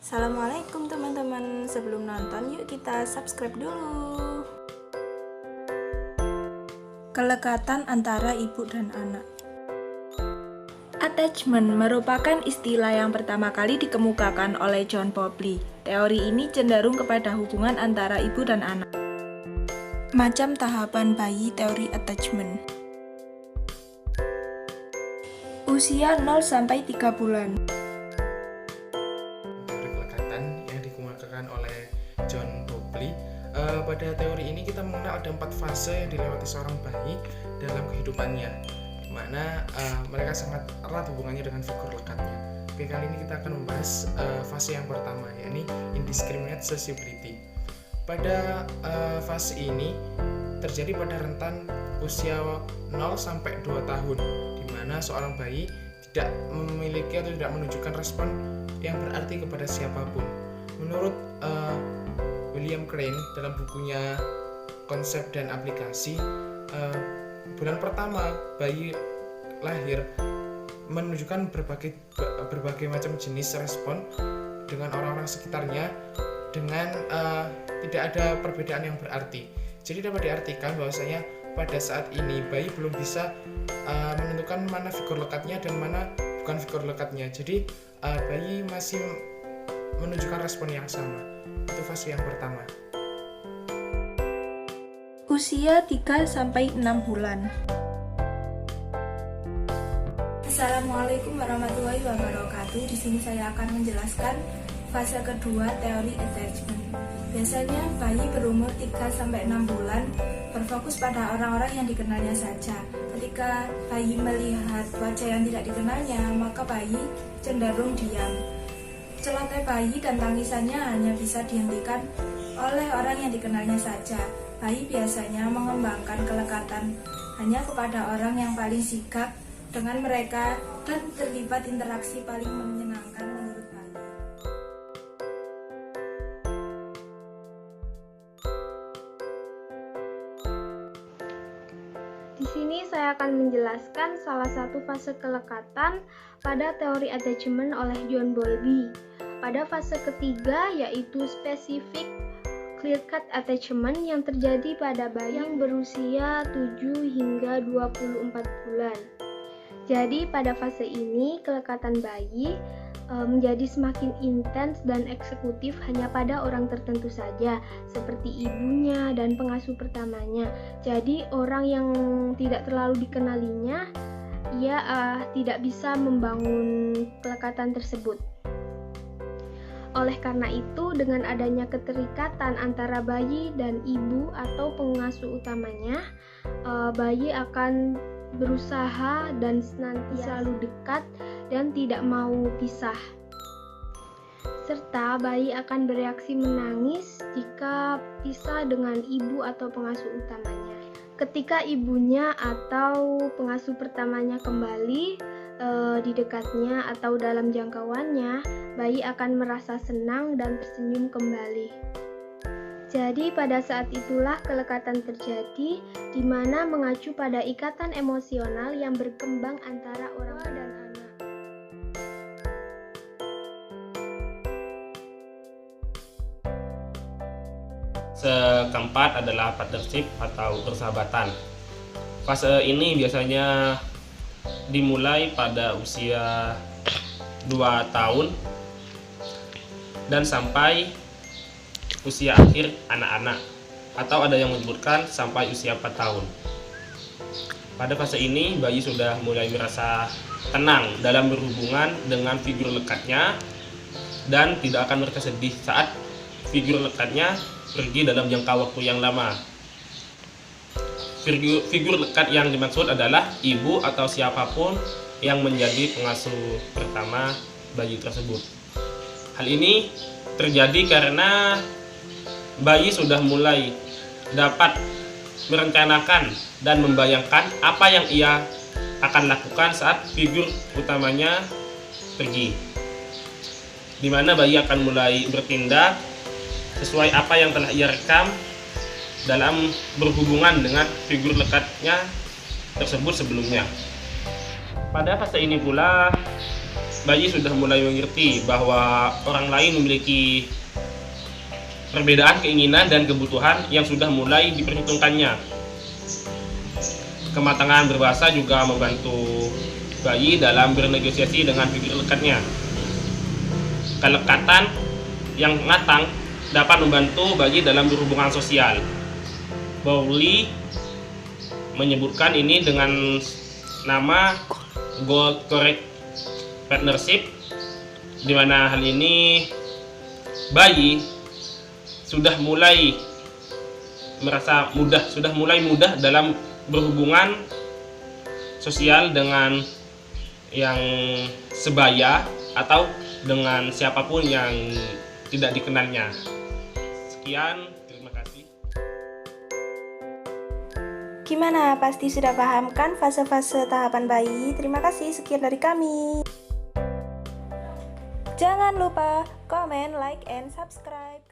Assalamualaikum teman-teman. Sebelum nonton, yuk kita subscribe dulu. Kelekatan antara ibu dan anak. Attachment merupakan istilah yang pertama kali dikemukakan oleh John Bowlby. Teori ini cenderung kepada hubungan antara ibu dan anak. Macam tahapan bayi teori attachment. Usia 0-3 bulan. Oleh John Bowlby. Pada teori ini kita mengenal ada 4 fase yang dilewati seorang bayi dalam kehidupannya, di mana mereka sangat erat hubungannya dengan figur lekatnya. Oke, kali ini kita akan membahas fase yang pertama, yakni indiscriminate sociability. Pada fase ini terjadi pada rentan usia 0-2 tahun, di mana seorang bayi tidak memiliki atau tidak menunjukkan respon yang berarti kepada siapapun. Menurut William Crane dalam bukunya Konsep dan Aplikasi, bulan pertama bayi lahir menunjukkan berbagai macam jenis respon dengan orang-orang sekitarnya dengan tidak ada perbedaan yang berarti. Jadi dapat diartikan bahwasanya pada saat ini bayi belum bisa menentukan mana figur lekatnya dan mana bukan figur lekatnya. Jadi bayi masih menunjukkan respon yang sama. Itu fase yang pertama. Usia 3-6 bulan. Assalamualaikum warahmatullahi wabarakatuh. Di sini saya akan menjelaskan fase kedua teori attachment. Biasanya bayi berumur 3-6 bulan berfokus pada orang-orang yang dikenalnya saja. Ketika bayi melihat wajah yang tidak dikenalnya, maka bayi cenderung diam. Celoteh bayi dan tangisannya hanya bisa dihentikan oleh orang yang dikenalnya saja. Bayi biasanya mengembangkan kelekatan hanya kepada orang yang paling sigap dengan mereka dan terlibat interaksi paling menyenangkan menurut bayi. Di sini saya akan menjelaskan salah satu fase kelekatan pada teori attachment oleh John Bowlby. Pada fase ketiga, yaitu specific clear-cut attachment yang terjadi pada bayi yang berusia 7 hingga 24 bulan. Jadi pada fase ini kelekatan bayi menjadi semakin intens dan eksekutif hanya pada orang tertentu saja, seperti ibunya dan pengasuh pertamanya. Jadi orang yang tidak terlalu dikenalinya, ia tidak bisa membangun kelekatan tersebut. Oleh karena itu, dengan adanya keterikatan antara bayi dan ibu atau pengasuh utamanya, bayi akan berusaha dan senantiasa selalu dekat dan tidak mau pisah. Serta bayi akan bereaksi menangis jika pisah dengan ibu atau pengasuh utamanya. Ketika ibunya atau pengasuh pertamanya kembali di dekatnya atau dalam jangkauannya, bayi akan merasa senang dan tersenyum kembali. Jadi pada saat itulah kelekatan terjadi, di mana mengacu pada ikatan emosional yang berkembang antara orang tua dan anak. Keempat adalah partnership atau persahabatan. Fase ini biasanya dimulai pada usia 2 tahun dan sampai usia akhir anak-anak, atau ada yang menyebutkan sampai usia 4 tahun. Pada fase ini bayi sudah mulai merasa tenang dalam berhubungan dengan figur lekatnya dan tidak akan merasa sedih saat figur lekatnya pergi dalam jangka waktu yang lama. Figur lekat yang dimaksud adalah ibu atau siapapun yang menjadi pengasuh pertama bayi tersebut. Hal ini terjadi karena bayi sudah mulai dapat merencanakan dan membayangkan apa yang ia akan lakukan saat figur utamanya pergi, di mana bayi akan mulai bertindak sesuai apa yang telah ia rekam dalam berhubungan dengan figur lekatnya tersebut sebelumnya. Pada fase ini pula bayi sudah mulai mengerti bahwa orang lain memiliki perbedaan keinginan dan kebutuhan yang sudah mulai diperhitungkannya. Kematangan berbahasa juga membantu bayi dalam bernegosiasi dengan figur lekatnya. Kelekatan yang matang dapat membantu bayi dalam berhubungan sosial. Bowley menyebutkan ini dengan nama Goal Correct Partnership, di mana hal ini bayi sudah mulai mudah dalam berhubungan sosial dengan yang sebaya atau dengan siapapun yang tidak dikenalnya. Sekian, terima kasih. Gimana? Pasti sudah paham kan fase-fase tahapan bayi? Terima kasih, sekian dari kami. Jangan lupa komen, like, and subscribe.